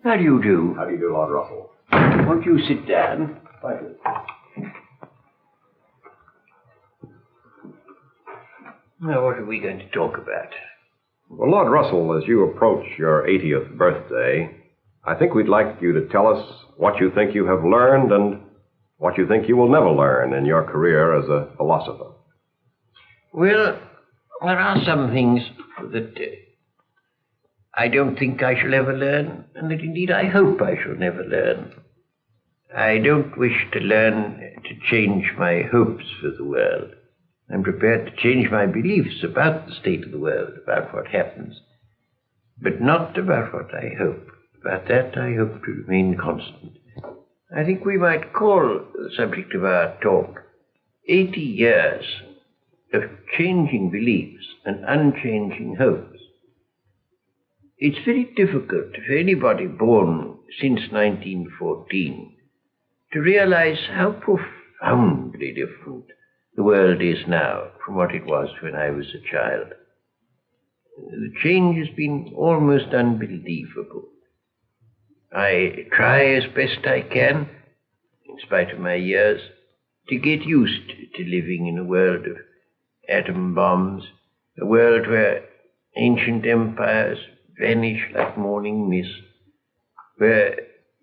How do you do? How do you do, Lord Russell? Won't you sit down? Thank you. Now, what are we going to talk about? Well, Lord Russell, as you approach your 80th birthday, I think we'd like you to tell us what you think you have learned and what you think you will never learn in your career as a philosopher. Well, there are some things that I don't think I shall ever learn, and that indeed I hope I shall never learn. I don't wish to learn to change my hopes for the world. I'm prepared to change my beliefs about the state of the world, about what happens, but not about what I hope. About that I hope to remain constant. I think we might call the subject of our talk 80 years of changing beliefs and unchanging hopes. It's very difficult for anybody born since 1914 to realize how profoundly different the world is now from what it was when I was a child. The change has been almost unbelievable. I try as best I can, in spite of my years, to get used to living in a world of atom bombs, a world where ancient empires vanish like morning mist, where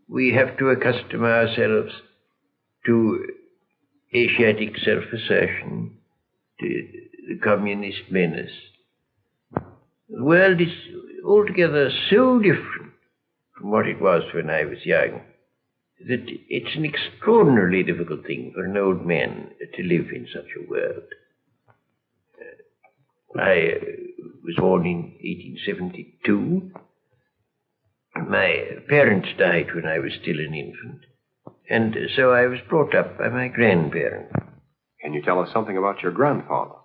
we have to accustom ourselves to Asiatic self-assertion, to the communist menace. The world is altogether so different from what it was when I was young that it's an extraordinarily difficult thing for an old man to live in such a world. I was born in 1872. My parents died when I was still an infant, and so I was brought up by my grandparents. Can you tell us something about your grandfather?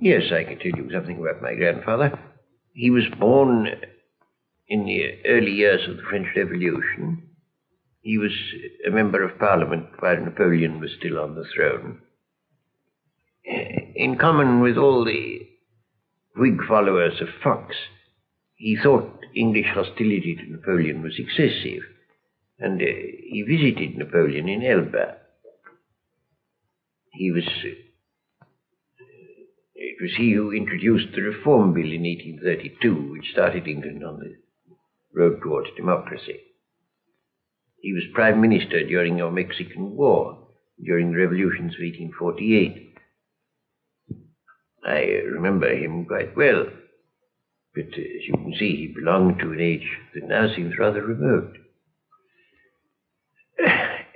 Yes, I can tell you something about my grandfather. He was born in the early years of the French Revolution. He was a member of Parliament while Napoleon was still on the throne. In common with all the Whig followers of Fox, he thought English hostility to Napoleon was excessive, and he visited Napoleon in Elba. It was he who introduced the Reform Bill in 1832, which started England on the road towards democracy. He was Prime Minister during the Mexican War, during the revolutions of 1848. I remember him quite well, but as you can see, he belonged to an age that now seems rather remote.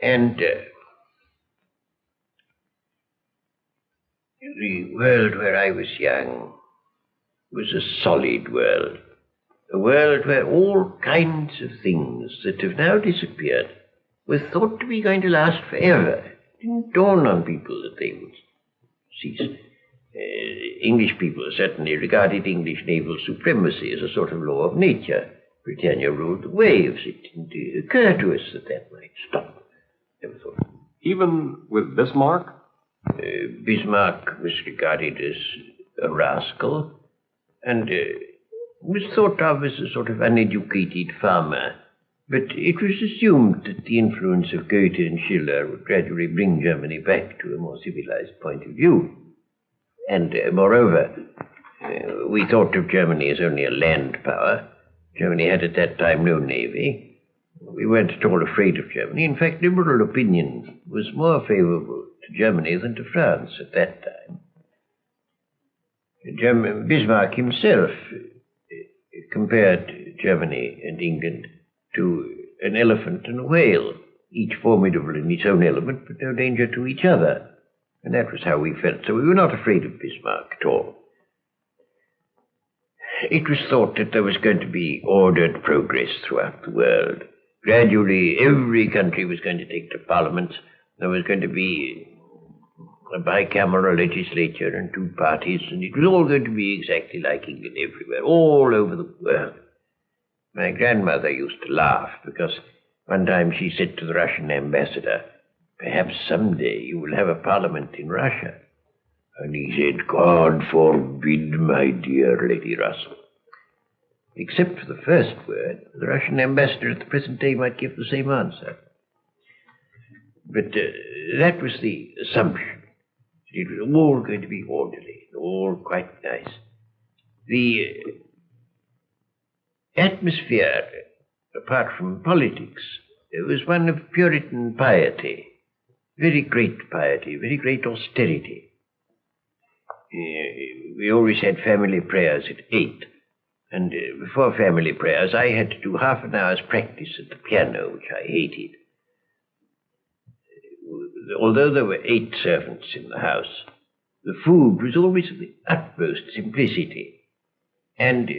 And the world where I was young was a solid world, a world where all kinds of things that have now disappeared were thought to be going to last forever. It didn't dawn on people that they would cease. English people certainly regarded English naval supremacy as a sort of law of nature. Britannia ruled the waves. It didn't occur to us that that might stop. Never thought. Even with Bismarck? Bismarck was regarded as a rascal and was thought of as a sort of uneducated farmer. But it was assumed that the influence of Goethe and Schiller would gradually bring Germany back to a more civilized point of view. And moreover, we thought of Germany as only a land power. Germany had at that time no navy. We weren't at all afraid of Germany. In fact, liberal opinion was more favorable to Germany than to France at that time. Bismarck himself compared Germany and England to an elephant and a whale, each formidable in its own element, but no danger to each other. And that was how we felt, so we were not afraid of Bismarck at all. It was thought that there was going to be ordered progress throughout the world. Gradually, every country was going to take to parliament. There was going to be a bicameral legislature and two parties, and it was all going to be exactly like England everywhere, all over the world. My grandmother used to laugh because one time she said to the Russian ambassador, "Perhaps someday you will have a parliament in Russia." And he said, "God forbid, my dear Lady Russell." except for the first word, the Russian ambassador at the present day might give the same answer. But that was the assumption. It was all going to be orderly, all quite nice. The atmosphere, apart from politics, was one of Puritan piety, very great piety, very great austerity. We always had family prayers at 8, and before family prayers I had to do half an hour's practice at the piano, which I hated. Although there were 8 servants in the house, the food was always of the utmost simplicity. And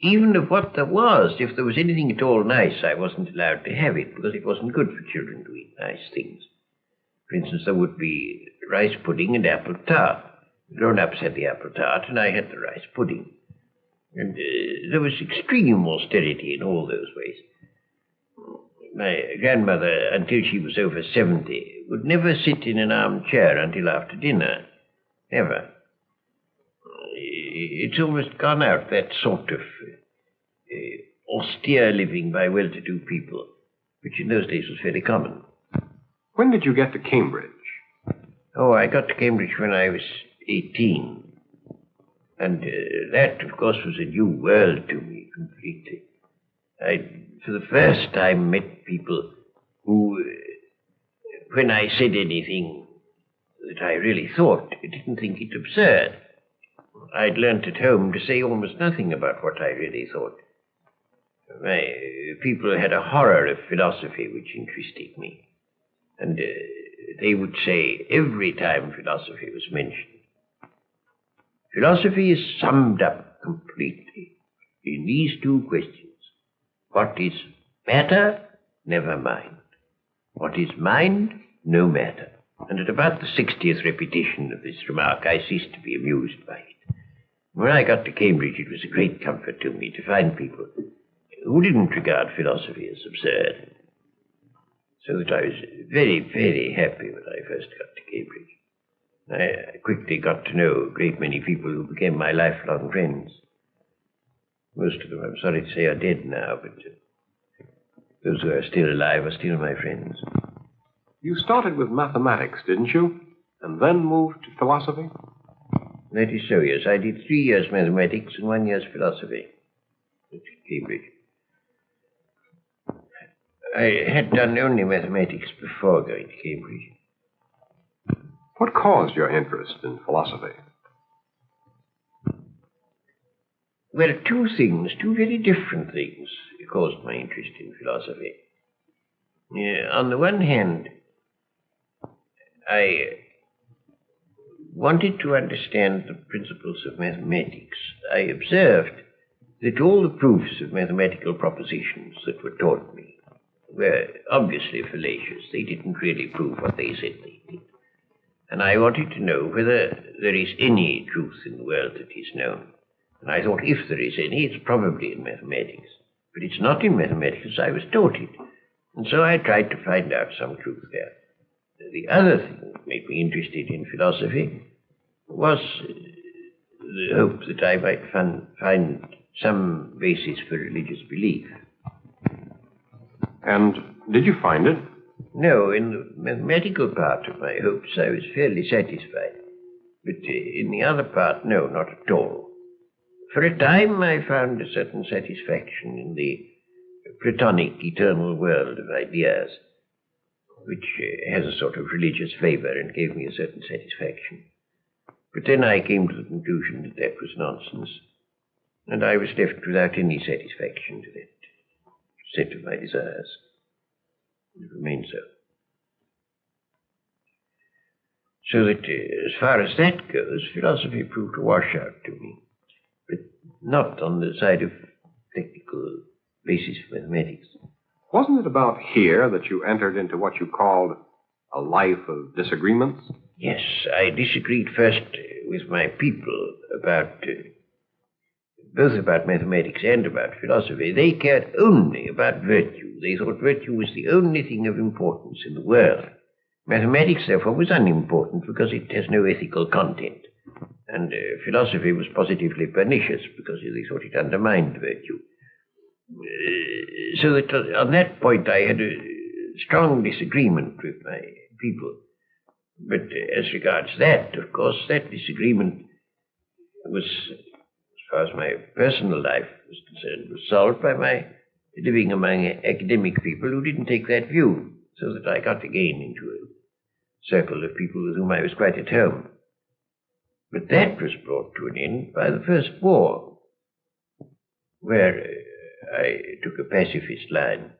even of what there was, if there was anything at all nice, I wasn't allowed to have it, because it wasn't good for children to eat nice things. For instance, there would be rice pudding and apple tart. Grown-ups had the apple tart, and I had the rice pudding. And there was extreme austerity in all those ways. My grandmother, until she was over 70, would never sit in an armchair until after dinner. Never. It's almost gone out, that sort of austere living by well-to-do people, which in those days was very common. When did you get to Cambridge? Oh, I got to Cambridge when I was 18. And that, of course, was a new world to me completely. I, for the first time, met people who, when I said anything that I really thought, didn't think it absurd. I'd learnt at home to say almost nothing about what I really thought. My people had a horror of philosophy which interested me. And they would say every time philosophy was mentioned, philosophy is summed up completely in these 2 questions. What is matter? Never mind. What is mind? No matter. And at about the 60th repetition of this remark, I ceased to be amused by it. When I got to Cambridge, it was a great comfort to me to find people who didn't regard philosophy as absurd. So that I was very, very happy when I first got to Cambridge. I quickly got to know a great many people who became my lifelong friends. Most of them, I'm sorry to say, are dead now, but those who are still alive are still my friends. You started with mathematics, didn't you? And then moved to philosophy? That is so, yes. I did 3 years mathematics and 1 year's philosophy at Cambridge. I had done only mathematics before going to Cambridge. What caused your interest in philosophy? Well, 2 things, 2 very different things caused my interest in philosophy. On the one hand, I wanted to understand the principles of mathematics. I observed that all the proofs of mathematical propositions that were taught me were obviously fallacious. They didn't really prove what they said they did. And I wanted to know whether there is any truth in the world that is known. And I thought if there is any, it's probably in mathematics. But it's not in mathematics as I was taught it. And so I tried to find out some truth there. The other thing that made me interested in philosophy was the hope that I might find some basis for religious belief. And did you find it? No, in the mathematical part of my hopes I was fairly satisfied. But in the other part, no, not at all. For a time I found a certain satisfaction in the Platonic eternal world of ideas, which has a sort of religious flavor and gave me a certain satisfaction. But then I came to the conclusion that that was nonsense, and I was left without any satisfaction to that set of my desires. It remained so. So that as far as that goes, philosophy proved a washout to me, but not on the side of technical basis of mathematics. Wasn't it about here that you entered into what you called a life of disagreements? Yes, I disagreed first with my people about both about mathematics and about philosophy. They cared only about virtue. They thought virtue was the only thing of importance in the world. Mathematics, therefore, was unimportant because it has no ethical content. And philosophy was positively pernicious because they thought it undermined virtue. So that on that point I had a strong disagreement with my people. But as regards that, of course, that disagreement was, as far as my personal life was concerned, was solved by my living among academic people who didn't take that view, so that I got again into a circle of people with whom I was quite at home. But that was brought to an end by the First War, where I took a pacifist line.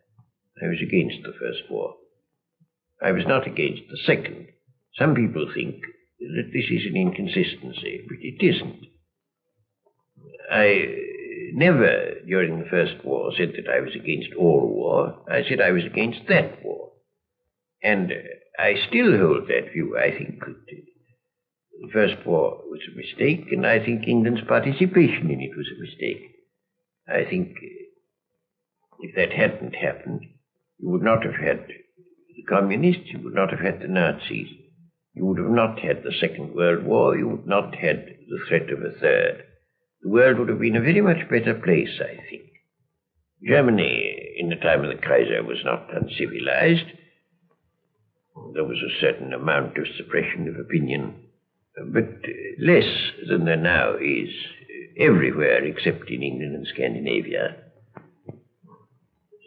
I was against the First War. I was not against the Second. Some people think that this is an inconsistency, but it isn't. I never, during the First War, said that I was against all war. I said I was against that war. And I still hold that view. I think that the First War was a mistake, and I think England's participation in it was a mistake. I think if that hadn't happened, you would not have had the communists, you would not have had the Nazis, you would have not had the Second World War, you would not have had the threat of a third. The world would have been a very much better place, I think. Germany, in the time of the Kaiser, was not uncivilized. There was a certain amount of suppression of opinion, but less than there now is everywhere except in England and Scandinavia.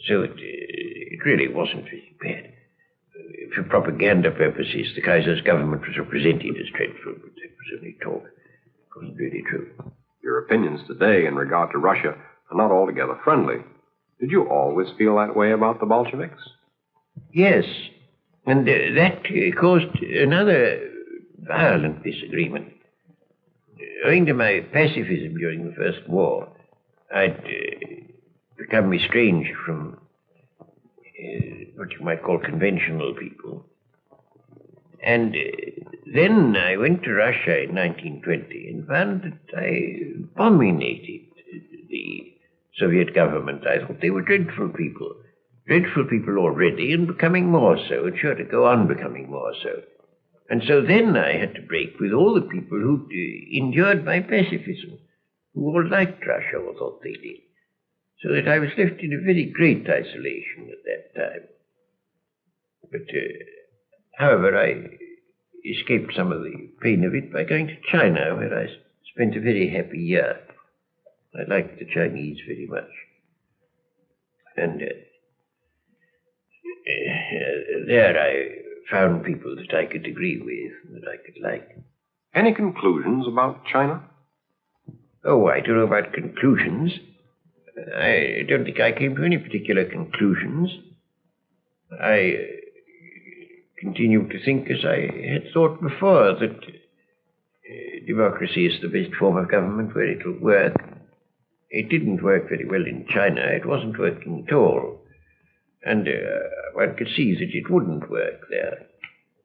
So it really wasn't very bad. For propaganda purposes, the Kaiser's government was represented as dreadful, but that was only talk. It wasn't really true. Your opinions today in regard to Russia are not altogether friendly. Did you always feel that way about the Bolsheviks? Yes, and that caused another violent disagreement. Owing to my pacifism during the First War, I'd become estranged from what you might call conventional people. And then I went to Russia in 1920 and found that I abominated the Soviet government. I thought they were dreadful people already and becoming more so, and sure to go on becoming more so. And so then I had to break with all the people who endured my pacifism, who all liked Russia or thought they did. So that I was left in a very great isolation at that time. But, however, I escaped some of the pain of it by going to China, where I spent a very happy year. I liked the Chinese very much. And there I found people that I could agree with, that I could like. Any conclusions about China? Oh, I don't know about conclusions. I don't think I came to any particular conclusions. I continue to think, as I had thought before, that democracy is the best form of government where it will work. It didn't work very well in China. It wasn't working at all. And one could see that it wouldn't work there.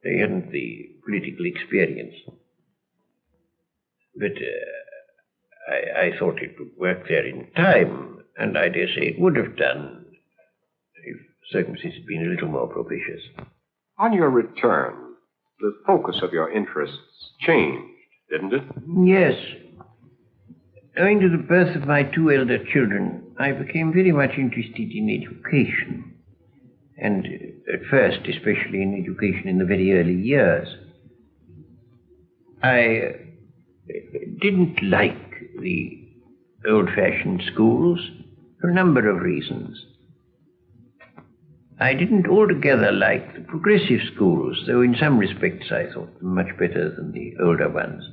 They hadn't the political experience. But I thought it would work there in time, and I dare say it would have done if circumstances had been a little more propitious. On your return, the focus of your interests changed, didn't it? Yes. Owing to the birth of my two elder children, I became very much interested in education. And at first, especially in education in the very early years. I didn't like the old-fashioned schools for a number of reasons. I didn't altogether like the progressive schools, though in some respects I thought them much better than the older ones.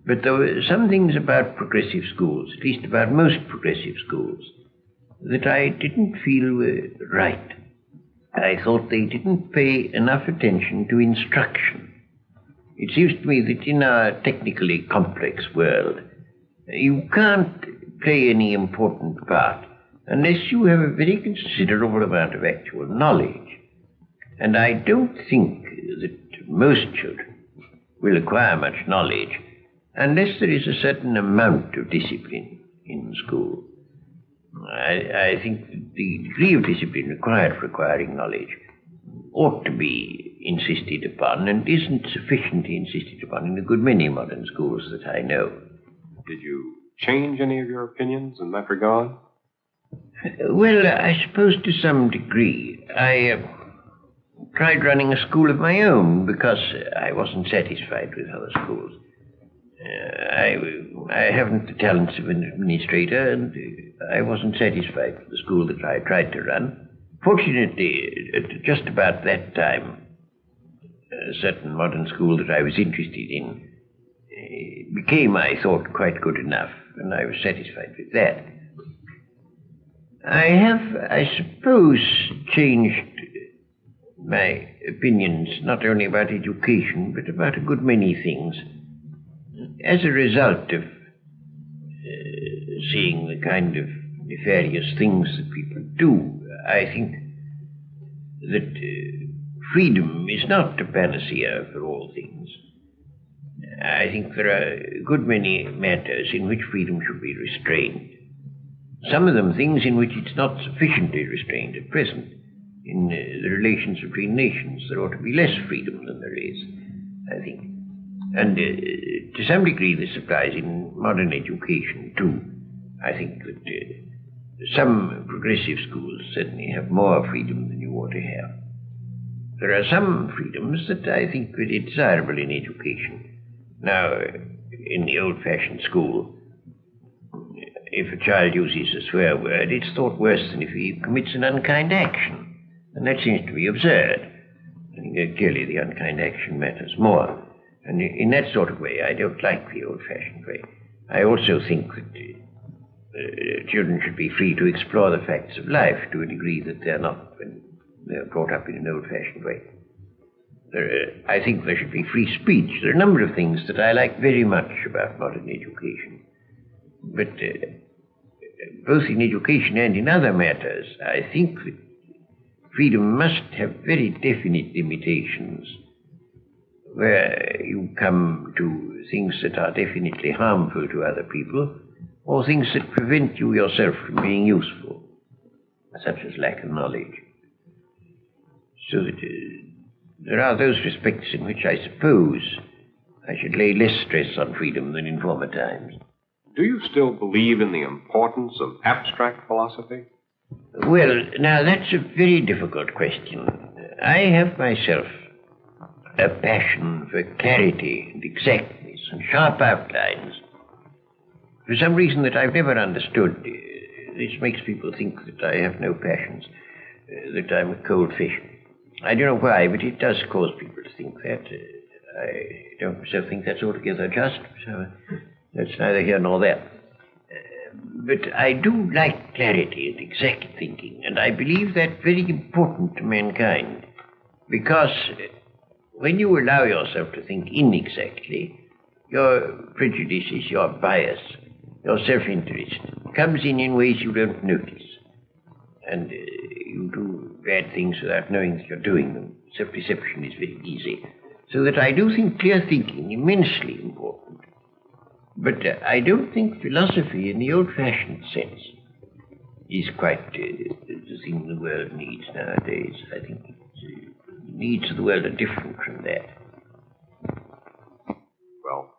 But there were some things about progressive schools, at least about most progressive schools, that I didn't feel were right. I thought they didn't pay enough attention to instruction. It seems to me that in our technically complex world, you can't play any important part unless you have a very considerable amount of actual knowledge. And I don't think that most children will acquire much knowledge unless there is a certain amount of discipline in school. I think that the degree of discipline required for acquiring knowledge ought to be insisted upon and isn't sufficiently insisted upon in a good many modern schools that I know. Did you change any of your opinions in that regard? Well, I suppose to some degree. I tried running a school of my own because I wasn't satisfied with other schools. I haven't the talents of an administrator, and I wasn't satisfied with the school that I tried to run. Fortunately, at just about that time, a certain modern school that I was interested in became, I thought, quite good enough, and I was satisfied with that. I have, I suppose, changed my opinions not only about education, but about a good many things as a result of seeing the kind of nefarious things that people do. I think that freedom is not a panacea for all things. I think there are a good many matters in which freedom should be restrained. Some of them things in which it's not sufficiently restrained at present. In the relations between nations, there ought to be less freedom than there is, I think. And to some degree this applies in modern education too. I think that some progressive schools certainly have more freedom than you ought to have. There are some freedoms that I think are desirable in education. Now, in the old-fashioned school, if a child uses a swear word, it's thought worse than if he commits an unkind action. And that seems to be absurd. I think clearly the unkind action matters more. And in that sort of way, I don't like the old-fashioned way. I also think that children should be free to explore the facts of life to a degree that they're not when they're brought up in an old-fashioned way. I think there should be free speech. There are a number of things that I like very much about modern education. But both in education and in other matters, I think that freedom must have very definite limitations where you come to things that are definitely harmful to other people or things that prevent you yourself from being useful, such as lack of knowledge. So that there are those respects in which I suppose I should lay less stress on freedom than in former times. Do you still believe in the importance of abstract philosophy? Well, now that's a very difficult question. I have myself a passion for clarity and exactness and sharp outlines. For some reason that I've never understood, this makes people think that I have no passions, that I'm a cold fish. I don't know why, but it does cause people to think that. I don't myself think that's altogether just, so that's neither here nor there. But I do like clarity and exact thinking, and I believe that very important to mankind, because when you allow yourself to think inexactly, your prejudices, your bias, your self-interest comes in ways you don't notice. And you do bad things without knowing that you're doing them. Self-deception is very easy. So that I do think clear thinking immensely important. But I don't think philosophy in the old-fashioned sense is quite the thing the world needs nowadays. I think the needs of the world are different from that. Well,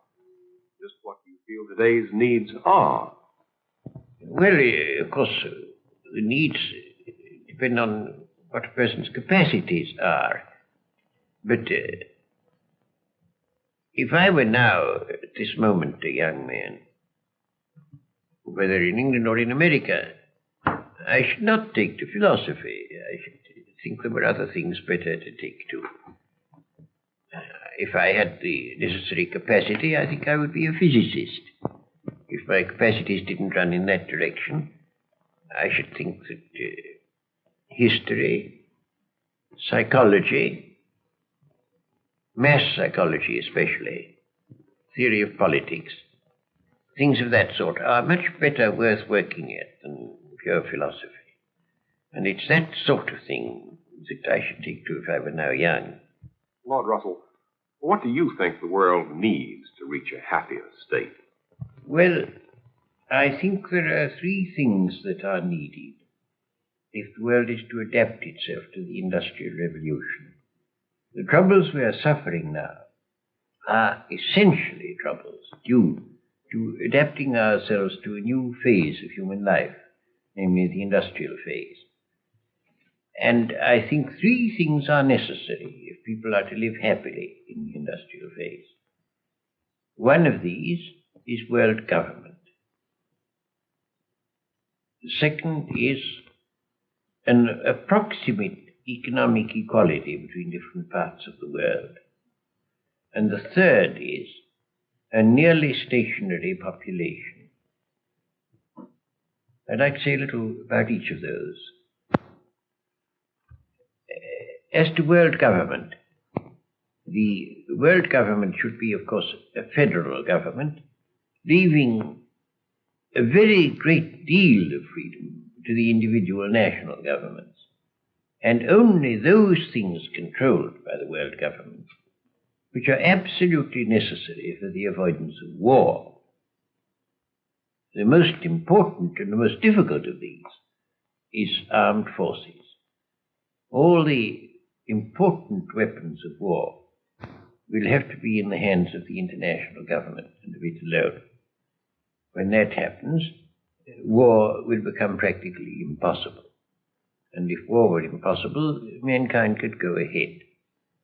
just what do you feel today's needs are? Well, of course, the needs depend on what a person's capacities are. But if I were now, at this moment, a young man, whether in England or in America, I should not take to philosophy. I should think there were other things better to take to. If I had the necessary capacity, I think I would be a physicist. If my capacities didn't run in that direction, I should think that history, psychology, mass psychology especially, theory of politics, things of that sort are much better worth working at than pure philosophy. And it's that sort of thing that I should take to if I were now young. Lord Russell, what do you think the world needs to reach a happier state? Well, I think there are three things that are needed if the world is to adapt itself to the Industrial Revolution. The troubles we are suffering now are essentially troubles due to adapting ourselves to a new phase of human life, namely the industrial phase. And I think three things are necessary if people are to live happily in the industrial phase. One of these is world government. The second is an approximate economic equality between different parts of the world. And the third is a nearly stationary population. I'd like to say a little about each of those. As to world government, the world government should be, of course, a federal government, leaving a very great deal of freedom to the individual national governments, and only those things controlled by the world government which are absolutely necessary for the avoidance of war. The most important and the most difficult of these is armed forces. All the important weapons of war will have to be in the hands of the international government and of it alone. When that happens, war will become practically impossible. And if war were impossible, mankind could go ahead.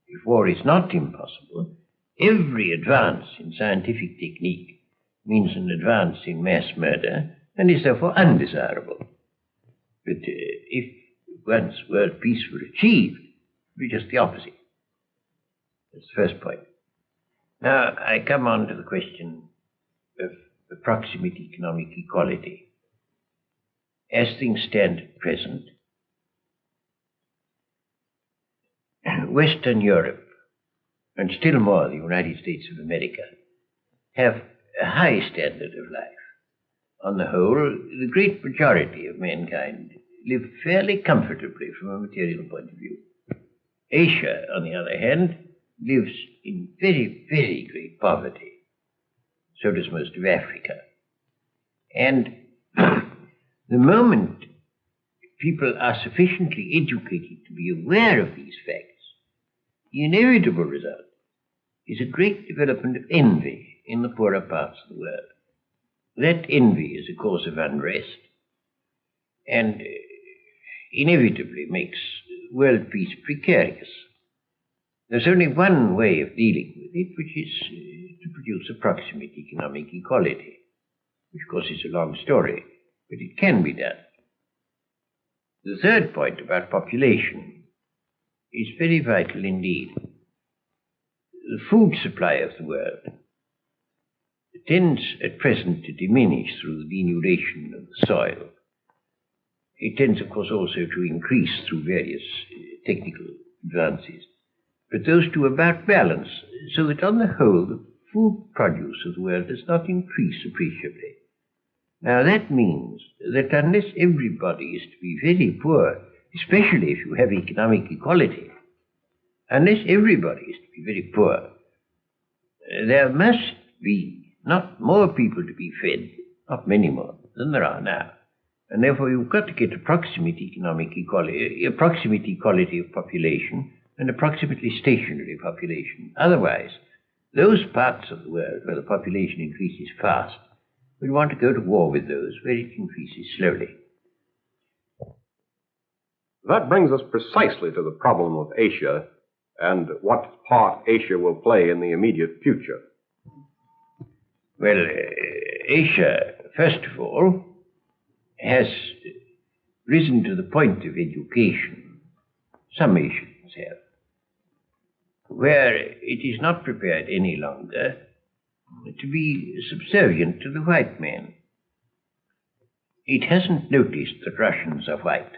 If war is not impossible, every advance in scientific technique means an advance in mass murder and is therefore undesirable. But if once world peace were achieved, it would be just the opposite. That's the first point. Now I come on to the question of approximate economic equality. As things stand at present, Western Europe, and still more the United States of America, have a high standard of life. On the whole, the great majority of mankind live fairly comfortably from a material point of view. Asia, on the other hand, lives in very, very great poverty. So does most of Africa. And the moment people are sufficiently educated to be aware of these facts, the inevitable result is a great development of envy in the poorer parts of the world. That envy is a cause of unrest and inevitably makes world peace precarious. There's only one way of dealing with it, which is to produce approximate economic equality, which of course is a long story, but it can be done. The third point about population is very vital indeed. The food supply of the world tends at present to diminish through the denudation of the soil. It tends, of course, also to increase through various technical advances. But those two about balance, so that on the whole, the food produce of the world does not increase appreciably. Now that means that unless everybody is to be very poor, especially if you have economic equality, unless everybody is to be very poor, there must be not more people to be fed, not many more than there are now. And therefore you've got to get approximate economic equality, approximate equality of population, and approximately stationary population. Otherwise, those parts of the world where the population increases fast will want to go to war with those where it increases slowly. That brings us precisely to the problem of Asia and what part Asia will play in the immediate future. Well, Asia, first of all, has risen to the point of education. Some Asians have, where it is not prepared any longer to be subservient to the white man. It hasn't noticed that Russians are white.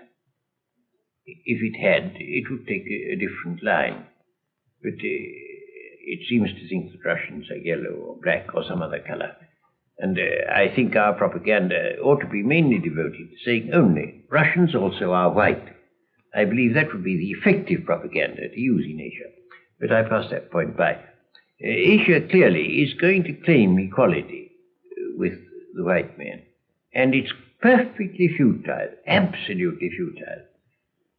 If it had, it would take a different line. But it seems to think that Russians are yellow or black or some other color. And I think our propaganda ought to be mainly devoted to saying only Russians also are white. I believe that would be the effective propaganda to use in Asia. But I pass that point by. Asia clearly is going to claim equality with the white man. And it's perfectly futile, absolutely futile,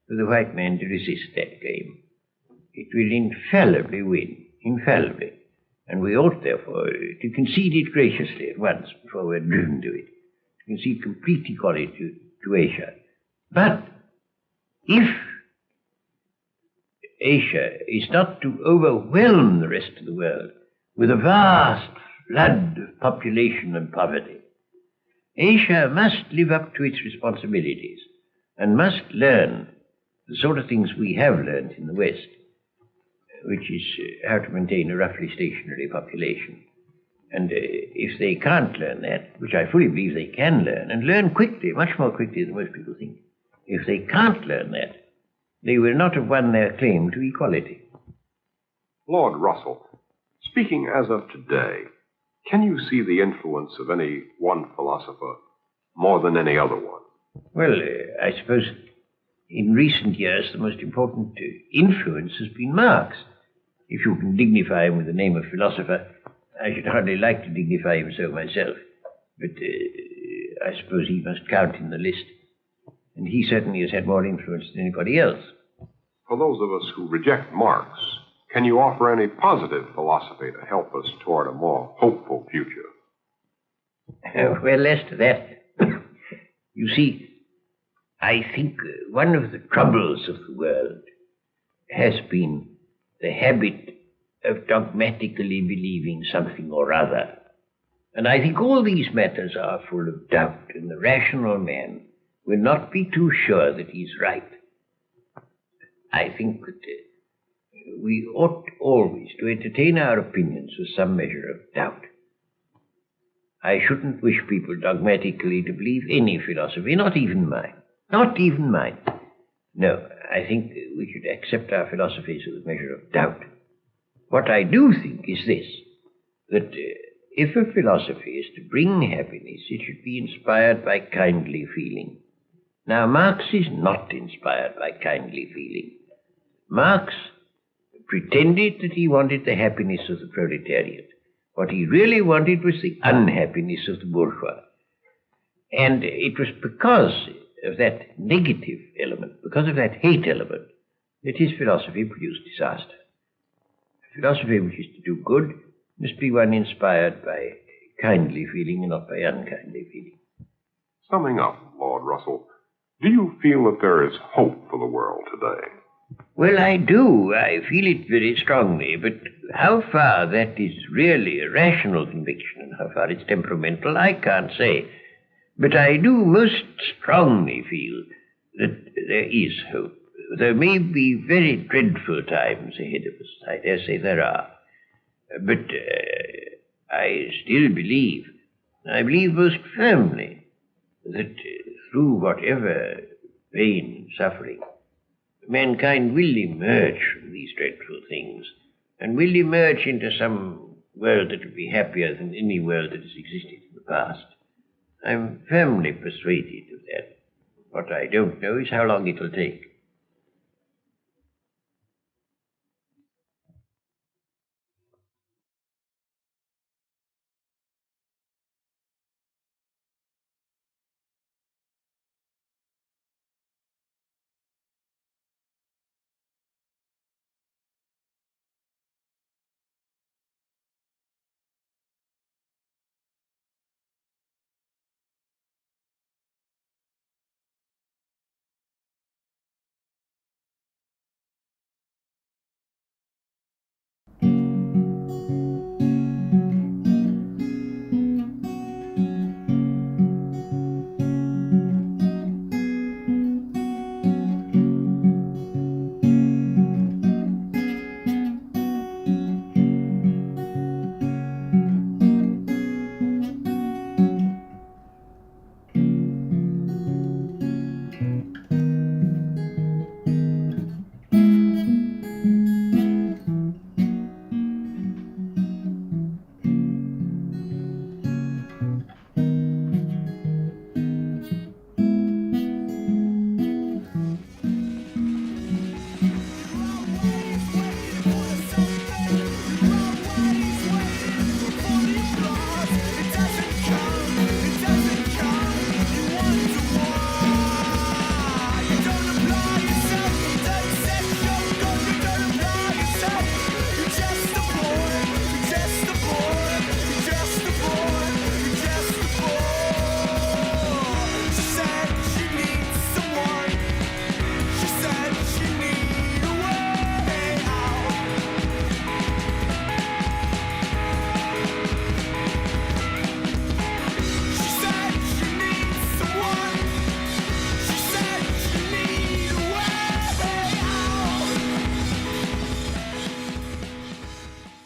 for the white man to resist that claim. It will infallibly win, infallibly. And we ought, therefore, to concede it graciously at once before we're driven to it. To concede complete equality to Asia. But if Asia is not to overwhelm the rest of the world with a vast flood of population and poverty, Asia must live up to its responsibilities and must learn the sort of things we have learned in the West, which is how to maintain a roughly stationary population. And if they can't learn that, which I fully believe they can learn, and learn quickly, much more quickly than most people think, if they can't learn that, they will not have won their claim to equality. Lord Russell, speaking as of today, can you see the influence of any one philosopher more than any other one? Well, I suppose in recent years the most important influence has been Marx. If you can dignify him with the name of philosopher, I should hardly like to dignify him so myself, but I suppose he must count in the list. And he certainly has had more influence than anybody else. For those of us who reject Marx, can you offer any positive philosophy to help us toward a more hopeful future? Well, as to that, you see, I think one of the troubles of the world has been the habit of dogmatically believing something or other. And I think all these matters are full of doubt, and the rational man will not be too sure that he's right. I think that we ought always to entertain our opinions with some measure of doubt. I shouldn't wish people dogmatically to believe any philosophy, not even mine. Not even mine. No, I think we should accept our philosophies with a measure of doubt. What I do think is this, that if a philosophy is to bring happiness, it should be inspired by kindly feeling. Now, Marx is not inspired by kindly feeling. Marx pretended that he wanted the happiness of the proletariat. What he really wanted was the unhappiness of the bourgeois. And it was because of that negative element, because of that hate element, that his philosophy produced disaster. A philosophy which is to do good must be one inspired by kindly feeling and not by unkindly feeling. Summing up, Lord Russell, do you feel that there is hope for the world today? Well, I do. I feel it very strongly, but how far that is really a rational conviction and how far it's temperamental, I can't say. But I do most strongly feel that there is hope. There may be very dreadful times ahead of us. I dare say there are. But I still believe, I believe most firmly, that through whatever pain and suffering, mankind will emerge from these dreadful things and will emerge into some world that will be happier than any world that has existed in the past. I'm firmly persuaded of that. What I don't know is how long it will take.